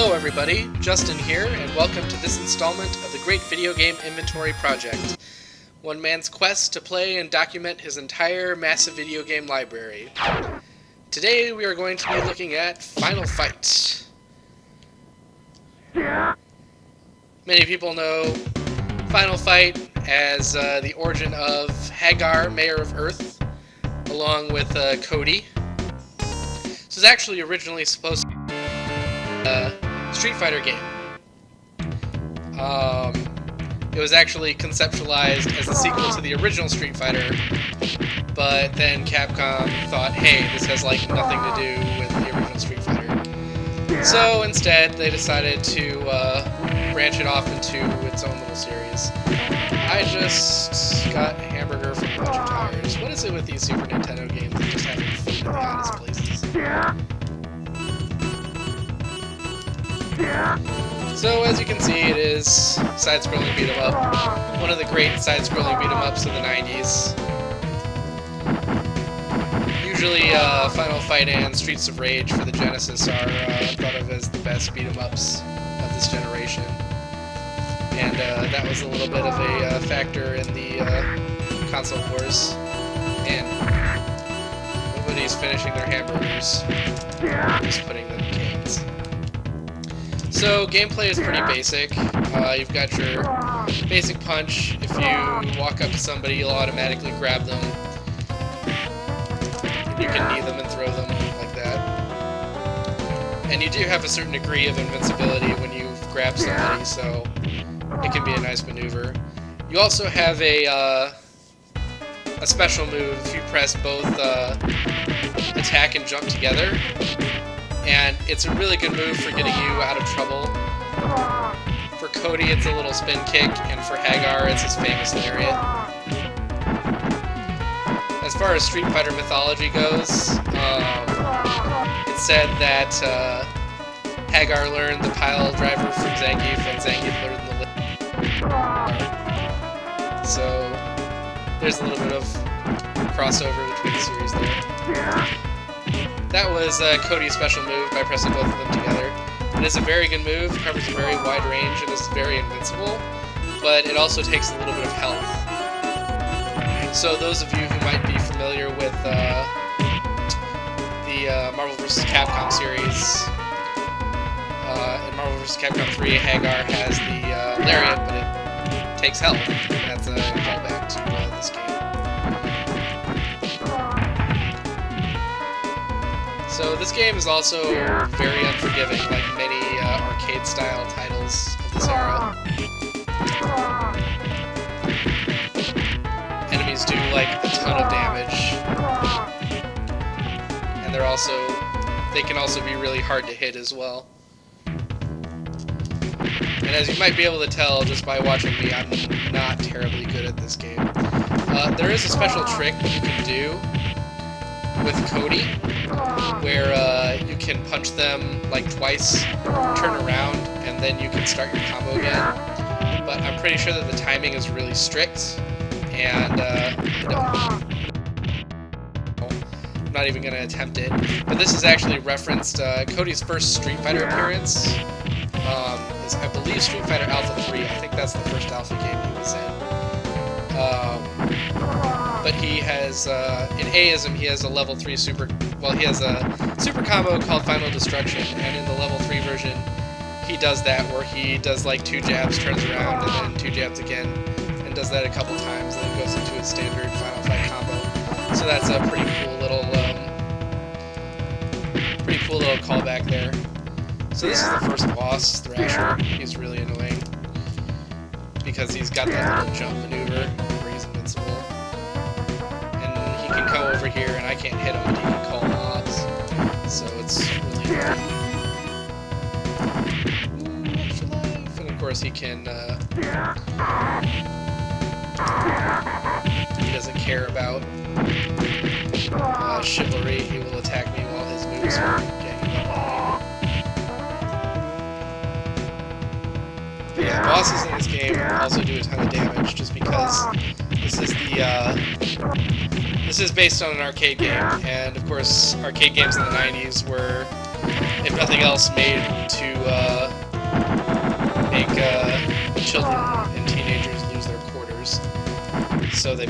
Hello everybody, Justin here, and welcome to this installment of the Great Video Game Inventory Project. One man's quest to play and document his entire massive video game library. Today we are going to be looking at Final Fight. Many people know Final Fight as the origin of Hagar, Mayor of Earth, along with Cody. This was actually originally supposed to be a Street Fighter game. It was actually conceptualized as a sequel to the original Street Fighter, but then Capcom thought, hey, this has like nothing to do with the original Street Fighter. So instead, they decided to branch it off into its own little series. I just got a hamburger from a bunch of tires. What is it with these Super Nintendo games that just having food in the oddest places? So as you can see, it is side-scrolling beat-em-up. One of the great side-scrolling beat-em-ups of the 90s. Usually Final Fight and Streets of Rage for the Genesis are thought of as the best beat-em-ups of this generation. And that was a little bit of a factor in the console wars. And nobody's finishing their hamburgers, just putting them in cans. So gameplay is pretty basic. You've got your basic punch. If you walk up to somebody, you'll automatically grab them. You can knee them and throw them like that. And you do have a certain degree of invincibility when you've grabbed somebody, so it can be a nice maneuver. You also have a special move if you press both attack and jump together. And it's a really good move for getting you out of trouble. For Cody, it's a little spin kick, and for Hagar, it's his famous lariat. As far as Street Fighter mythology goes, it's said that Hagar learned the pile driver from Zangief, and Zangief learned the lift. So there's a little bit of crossover between the series there. That was Cody's special move by pressing both of them together. It is a very good move, covers a very wide range, and is very invincible, but it also takes a little bit of health. So those of you who might be familiar with the Marvel vs. Capcom series, in Marvel vs. Capcom 3, Hagar has the lariat, but it takes health. That's a callback to this game. So this game is also very unforgiving, like many arcade-style titles of this era. Enemies do like a ton of damage, and they can also be really hard to hit as well. And as you might be able to tell just by watching me, I'm not terribly good at this game. There is a special trick you can do with Cody, where you can punch them like twice, turn around, and then you can start your combo again. But I'm pretty sure that the timing is really strict, and I'm not even going to attempt it. But this is actually referenced. Cody's first Street Fighter appearance is, I believe, Street Fighter Alpha 3. I think that's the first Alpha game he was in. But he has, in Aism, he has a level 3 he has a super combo called Final Destruction, and in the level 3 version, he does that, where he does like 2 jabs, turns around, and then 2 jabs again, and does that a couple times, and then goes into his standard Final Fight combo. So that's a pretty cool little callback there. So this is the first boss, Thrasher. He's really annoying, because he's got that little jump maneuver where he's invincible. He can come over here, and I can't hit him, but he can call mobs. So it's really annoying. Extra life. And of course he can, he doesn't care about chivalry. He will attack me while his moves are getting up on me. Yeah, bosses in this game also do a ton of damage, just because this is based on an arcade game, and of course arcade games in the 90s were, if nothing else made to make children and teenagers lose their quarters. So they...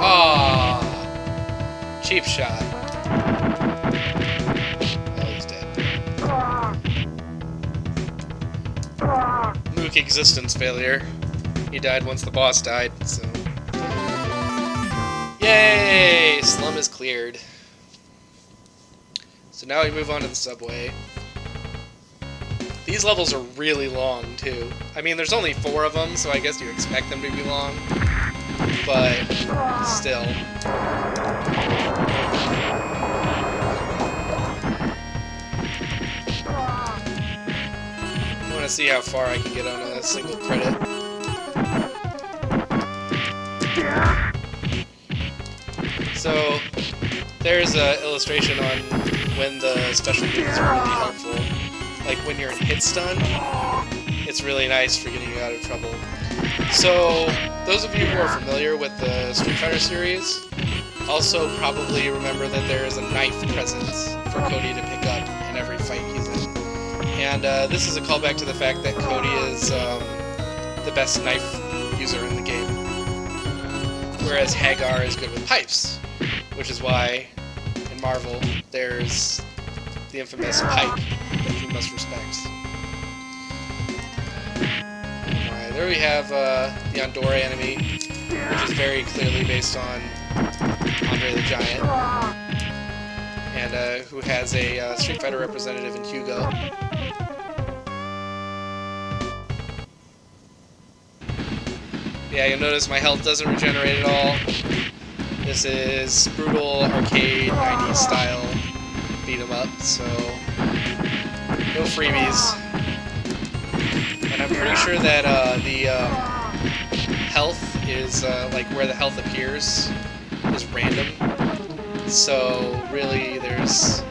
Aww! Cheap shot. Oh, he's dead. Mook existence failure. He died once the boss died, so... Yay! Slum is cleared. So now we move on to the subway. These levels are really long, too. I mean, there's only 4 of them, so I guess you expect them to be long. But still. I want to see how far I can get on a single credit. So, there's an illustration on when the special moves are really helpful. Like when you're in hit stun, it's really nice for getting you out of trouble. So, those of you who are familiar with the Street Fighter series also probably remember that there is a knife present for Cody to pick up in every fight he's in. And this is a callback to the fact that Cody is the best knife user in the game, whereas Hagar is good with pipes, which is why in Marvel there's the infamous pipe that you must respect. There we have the Andorra enemy, which is very clearly based on Andre the Giant, and who has a Street Fighter representative in Hugo. Yeah, you'll notice my health doesn't regenerate at all. This is brutal arcade 90s style beat 'em up, so no freebies. And I'm pretty sure that the health is, like where the health appears, is random. So really there's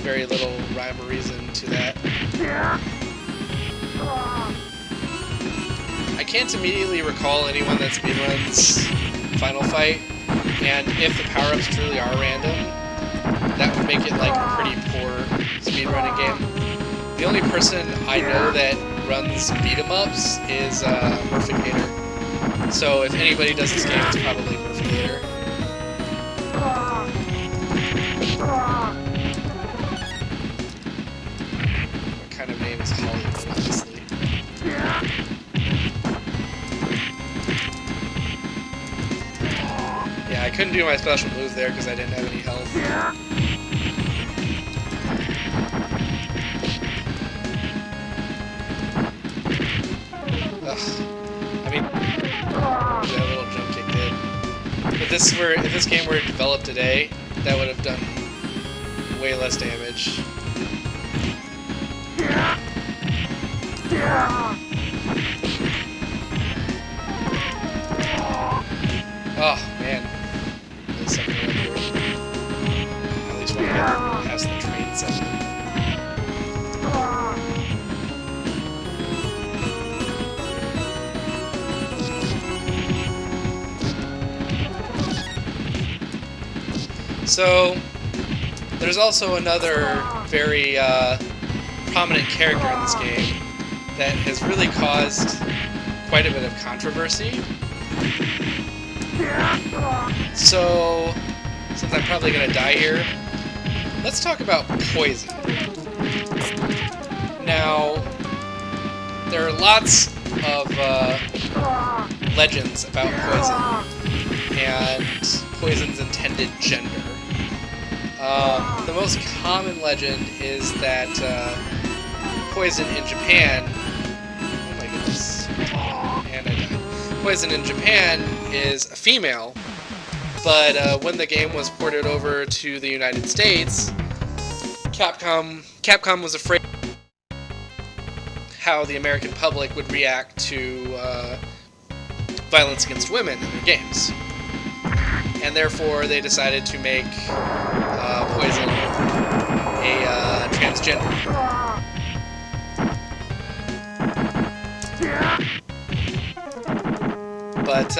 very little rhyme or reason to that. I can't immediately recall anyone that speedruns Final Fight, and if the power-ups truly are random, that would make it like a pretty poor speedrunning game. The only person I know that runs beat-em-ups is Murphicator. So if anybody does this game, it's probably Murphicator. What kind of name is Hollywood, honestly? Yeah, I couldn't do my special moves there because I didn't have any health. Ugh. I mean, that little jump kick did. If this game were developed today, that would have done way less damage. Oh man, at least when I get past the train section. So, there's also another very prominent character in this game that has really caused quite a bit of controversy. So, since I'm probably going to die here, let's talk about poison. Now, there are lots of legends about poison and poison's intended gender. The most common legend is that poison in Japan... Oh my goodness. And I died. Poison in Japan is a female, but when the game was ported over to the United States, Capcom was afraid how the American public would react to violence against women in their games. And therefore they decided to make Poison a transgender. but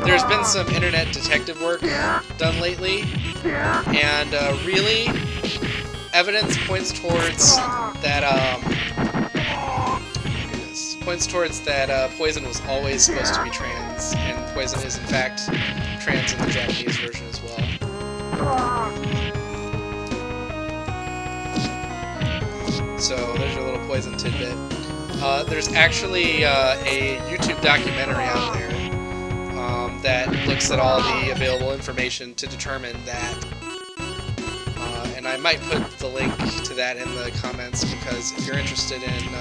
there's been some internet detective work done lately, and really, evidence points towards that Poison was always supposed to be trans, and Poison is in fact trans in the Japanese version as well. So there's your little Poison tidbit. There's actually a YouTube documentary out there that looks at all the available information to determine that. And I might put the link to that in the comments, because if you're interested in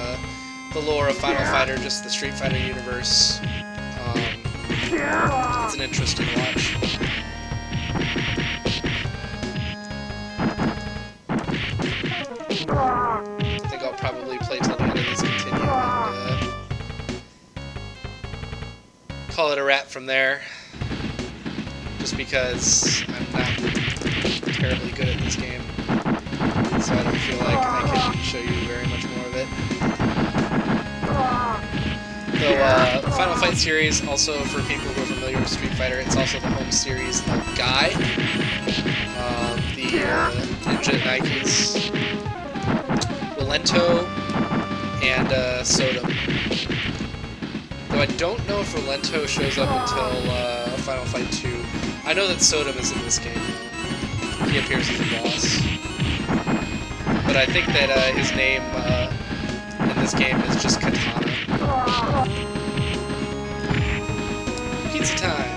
the lore of Final Fighter, just the Street Fighter universe, it's an interesting watch. I think I'll probably play till the end of this continue and call it a wrap from there, just because I'm not terribly good at this game, so I don't feel like I can show you very much more of it. Though Final Fight series, also for people who are familiar with Street Fighter, it's also the home series of Guy, the Ninja Nikes, Rolento, and Sodom. Though I don't know if Rolento shows up until Final Fight 2. I know that Sodom is in this game, though. He appears as a boss. But I think that his name in this game is just Katana. Pizza time!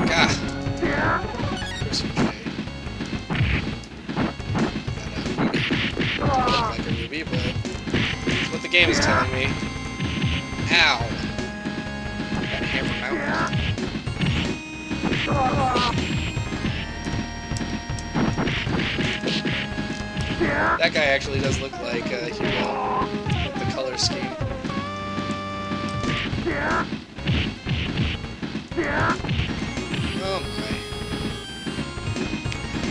Gah! Curse you, Jay. Got a ruby. Doesn't look like a ruby, but that's what the game is telling me. Ow! Got a hammer mountain. That guy actually does look like a hero with the color scheme. Oh my.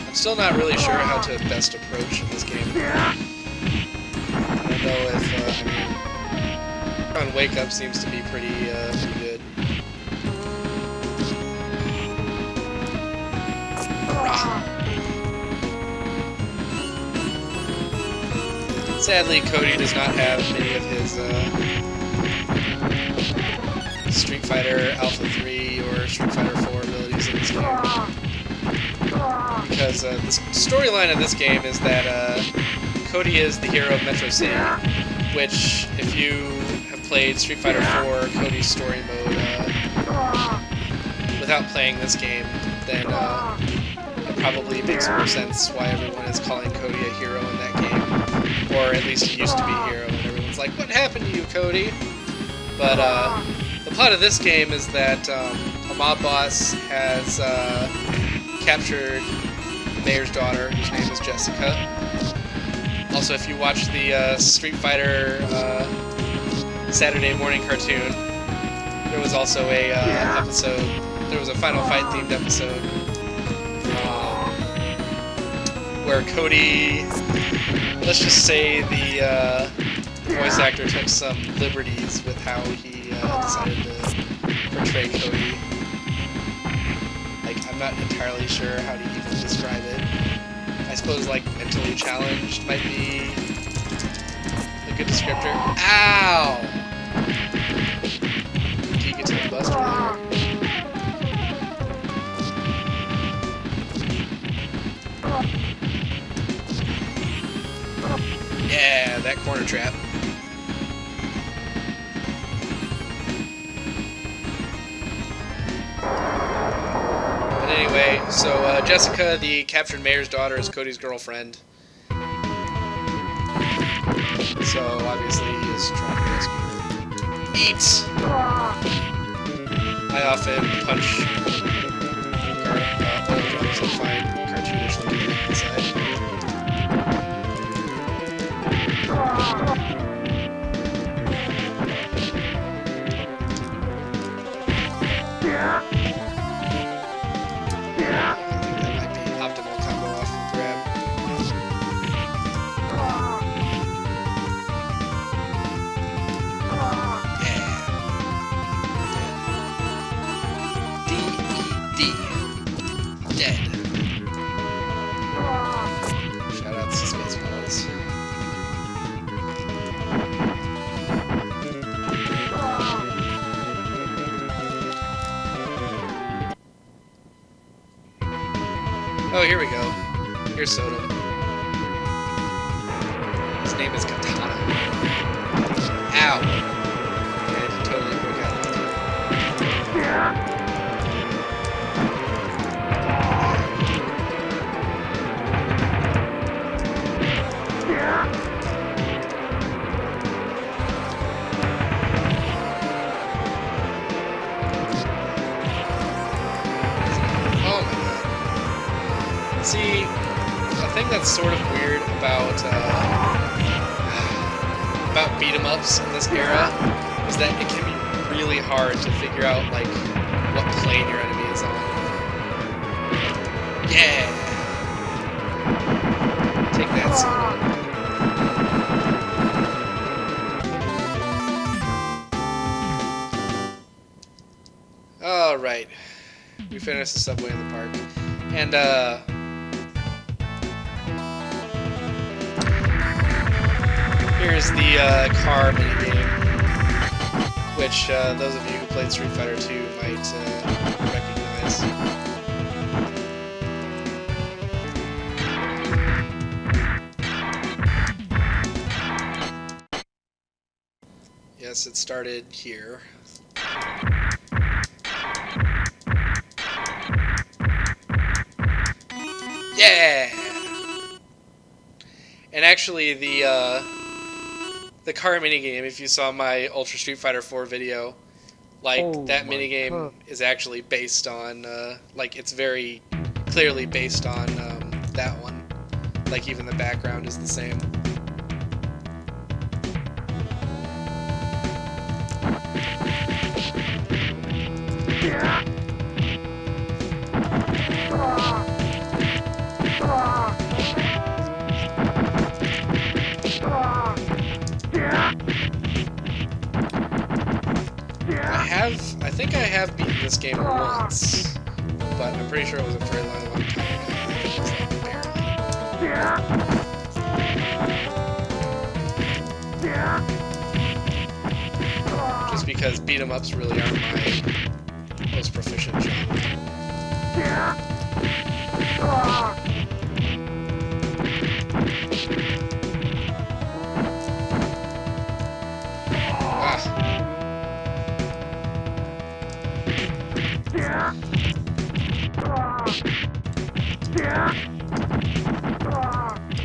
I'm still not really sure how to best approach in this game. I don't know if, on Wake Up seems to be pretty good. Sadly, Cody does not have many of his Street Fighter Alpha 3 or Street Fighter 4 abilities in this game. Because the storyline of this game is that Cody is the hero of Metro City, which, if you have played Street Fighter 4 Cody's story mode without playing this game, then it probably makes more sense why everyone is calling Cody a hero in that game. Or at least he used to be a hero, and everyone's like, what happened to you, Cody? But the plot of this game is that a mob boss has captured the mayor's daughter, whose name is Jessica. Also, if you watch the Street Fighter Saturday morning cartoon, there was also a episode, there was a Final Fight themed episode where Cody, let's just say the voice actor took some liberties with how he decided to portray Cody. Like, I'm not entirely sure how to even describe it. I suppose, like, mentally challenged might be a good descriptor. Ow! Giga Buster there. Yeah, that corner trap. But anyway, so Jessica, the captured mayor's daughter, is Cody's girlfriend. So obviously he is trying to rescue her. Eat! I often punch oil drums and find cartoonish looking inside. I think that might be optimal combo off of grab. Oh, here we go. Here's Sodom. His name is Katana. Ow! And he totally broke out. Oh my god. See, a thing that's sort of weird about beat 'em ups in this era is that it can be really hard to figure out like what plane your enemy is on. Yeah. Take that, Sodom. All right. We finished the subway in the park, and here's the car minigame, which those of you who played Street Fighter 2 might recognize. Yes, it started here. Yeah! And actually, the car minigame, if you saw my Ultra Street Fighter 4 video, like, that minigame is actually based on, like, it's very clearly based on that one. Like, even the background is the same. Yeah. I think I have beaten this game once, but I'm pretty sure it was a very long time ago. I think it was like barely. Just because beat 'em ups really aren't my most proficient genre.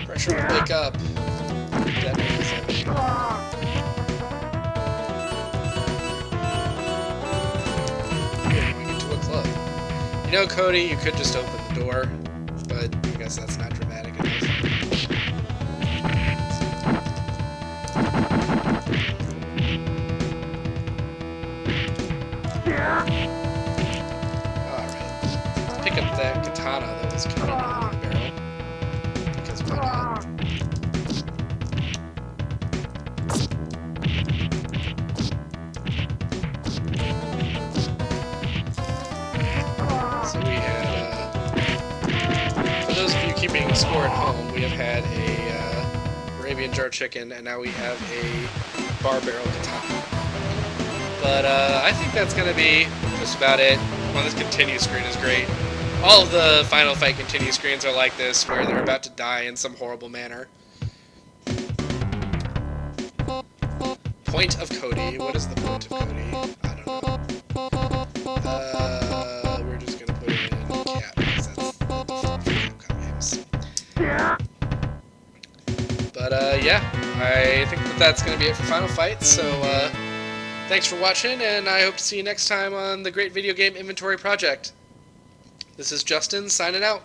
Pressure will wake up. That means we get to a club. You know, Cody, you could just open the door, but I guess that's not dramatic enough. Alright. Pick up that katana that was convenient on the barrel. Because why not? So we had, for those of you keeping score at home, we have had a Arabian jar chicken, and now we have a bar barrel katana. But I think that's going to be just about it. Well, this continue screen is great. All of the Final Fight continue screens are like this, where they're about to die in some horrible manner. Point of Cody. What is the point of Cody? I don't know. We're just going to put it in Cap, because that's the default for Capcom games. But yeah, I think that's going to be it for Final Fight, so thanks for watching, and I hope to see you next time on the Great Video Game Inventory Project. This is Justin, signing out.